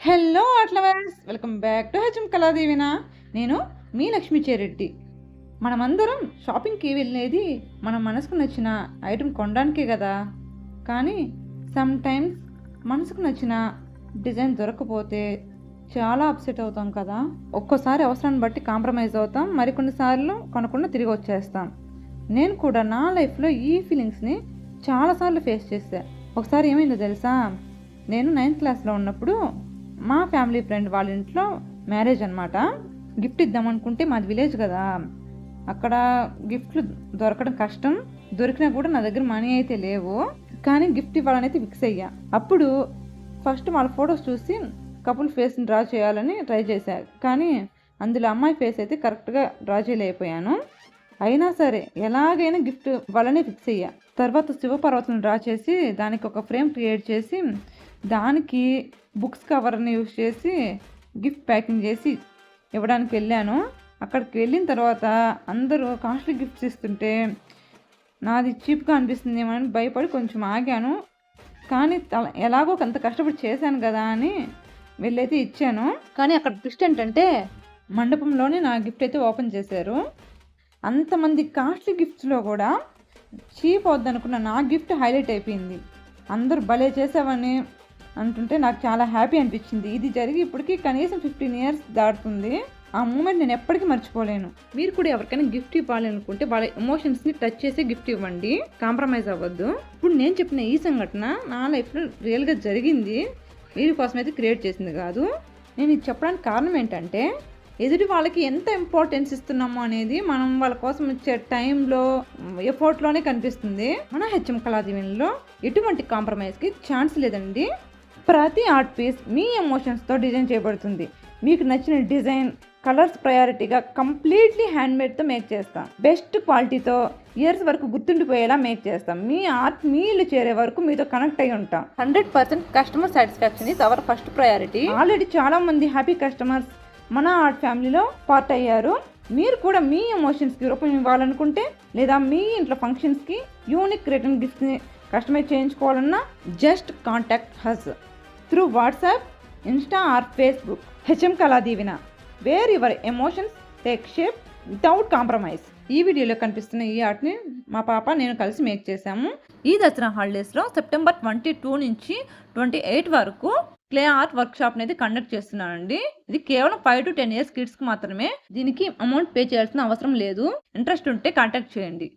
Hello art lovers, welcome back to HM కళాదేవిన. నేను మీ లక్ష్మీ చేరెడ్డి. మనమందరం షాపింగ్కి వెళ్ళేది మన మనసుకు నచ్చిన ఐటెం కొనడానికే కదా. కానీ సమ్ టైమ్స్ మనసుకు నచ్చిన డిజైన్ దొరకకపోతే చాలా అప్సెట్ అవుతాం కదా. ఒక్కోసారి అవసరాన్ని బట్టి కాంప్రమైజ్ అవుతాం, మరికొన్నిసార్లు కొనకుండా తిరిగి వచ్చేస్తాం. నేను కూడా నా లైఫ్లో ఈ ఫీలింగ్స్ని చాలాసార్లు ఫేస్ చేశా. ఒకసారి ఏమైందో తెలుసా, నేను 9th క్లాస్లో ఉన్నప్పుడు మా ఫ్యామిలీ ఫ్రెండ్ వాళ్ళ ఇంట్లో మ్యారేజ్ అనమాట. గిఫ్ట్ ఇద్దామనుకుంటే మాది విలేజ్ కదా, అక్కడ గిఫ్ట్లు దొరకడం కష్టం. దొరికినా కూడా నా దగ్గర మనీ అయితే లేవు, కానీ గిఫ్ట్ ఇవ్వాలని అయితే ఫిక్స్ అయ్యా. అప్పుడు ఫస్ట్ వాళ్ళ ఫొటోస్ చూసి కపుల్ ఫేస్ని డ్రా చేయాలని ట్రై చేశాను, కానీ అందులో అమ్మాయి ఫేస్ అయితే కరెక్ట్గా డ్రా చేయలేకపోయాను. అయినా సరే ఎలాగైనా గిఫ్ట్ ఇవ్వాలని ఫిక్స్ అయ్యా. తర్వాత శివపర్వతం డ్రా చేసి దానికి ఒక ఫ్రేమ్ క్రియేట్ చేసి దానికి బుక్స్ కవర్ని యూజ్ చేసి గిఫ్ట్ ప్యాకింగ్ చేసి ఇవ్వడానికి వెళ్ళాను. అక్కడికి వెళ్ళిన తర్వాత అందరూ కాస్ట్లీ గిఫ్ట్స్ ఇస్తుంటే నాది చీప్గా అనిపిస్తుందేమో అని భయపడి కొంచెం ఆగాను. కానీ ఎలాగో అంత కష్టపడి చేశాను కదా అని వెళ్ళైతే ఇచ్చాను. కానీ అక్కడ ట్విస్ట్ ఏంటంటే మండపంలోనే నా గిఫ్ట్ అయితే ఓపెన్ చేశారు. అంతమంది కాస్ట్లీ గిఫ్ట్స్లో కూడా చీప్ అవుద్దనుకున్న నా గిఫ్ట్ హైలైట్ అయిపోయింది. అందరూ భలే చేసావని అంటుంటే నాకు చాలా హ్యాపీ అనిపించింది. ఇది జరిగి ఇప్పటికీ కనీసం 15 years దాటుతుంది. ఆ మూమెంట్ నేను ఎప్పటికీ మర్చిపోలేను. మీరు కూడా ఎవరికైనా గిఫ్ట్ ఇవ్వాలనుకుంటే వాళ్ళ ఎమోషన్స్ని టచ్ చేసి గిఫ్ట్ ఇవ్వండి, కాంప్రమైజ్ అవ్వద్దు. ఇప్పుడు నేను చెప్పిన ఈ సంఘటన నా లైఫ్లో రియల్గా జరిగింది, వీరి కోసం అయితే క్రియేట్ చేసింది కాదు. నేను ఇది చెప్పడానికి కారణం ఏంటంటే ఎదుటి వాళ్ళకి ఎంత ఇంపార్టెన్స్ ఇస్తున్నామో అనేది మనం వాళ్ళ కోసం ఇచ్చే టైంలో, ఎఫర్ట్లోనే కనిపిస్తుంది. మన హెచ్ఎం కళాదీవెనలో ఎటువంటి కాంప్రమైజ్కి ఛాన్స్ లేదండి. ప్రతి ఆర్ట్ పీస్ మీ ఎమోషన్స్తో డిజైన్ చేయబడుతుంది. మీకు నచ్చిన డిజైన్, కలర్స్ ప్రయారిటీగా కంప్లీట్లీ హ్యాండ్మేడ్తో మేక్ చేస్తాం. బెస్ట్ క్వాలిటీతో ఇయర్స్ వరకు గుర్తుండిపోయేలా మేక్ చేస్తాం. మీ ఆర్ట్ మీ ఇల్లు చేరే వరకు మీతో కనెక్ట్ అయి ఉంటాం. 100% customer satisfaction is our first priority. Already చాలా మంది హ్యాపీ కస్టమర్స్ మన ఆర్ట్ ఫ్యామిలీలో పార్ట్ అయ్యారు. మీరు కూడా మీ ఎమోషన్స్కి రూపం ఇవ్వాలనుకుంటే లేదా మీ ఇంట్లో ఫంక్షన్స్కి యూనిక్ రిటర్న్ గిఫ్ట్ని కస్టమైజ్ చేయించుకోవాలన్నా just contact us through WhatsApp, Insta or Facebook. HM Kaladivena, where your emotions take shape without compromise. ఈ వీడియోలో కనిపిస్తున్న ఈ ఆర్ట్ని మా పాప నేను కలిసి మేక్ చేశాము. ఈ దసరా హాలిడేస్లో September 22 నుంచి 28 వరకు క్లే ఆర్ట్ వర్క్షాప్ని అయితే కండక్ట్ చేస్తున్నానండి. ఇది కేవలం 5 to 10 years కిడ్స్కి మాత్రమే. దీనికి అమౌంట్ పే చేయాల్సిన అవసరం లేదు. ఇంట్రెస్ట్ ఉంటే కాంటాక్ట్ చేయండి.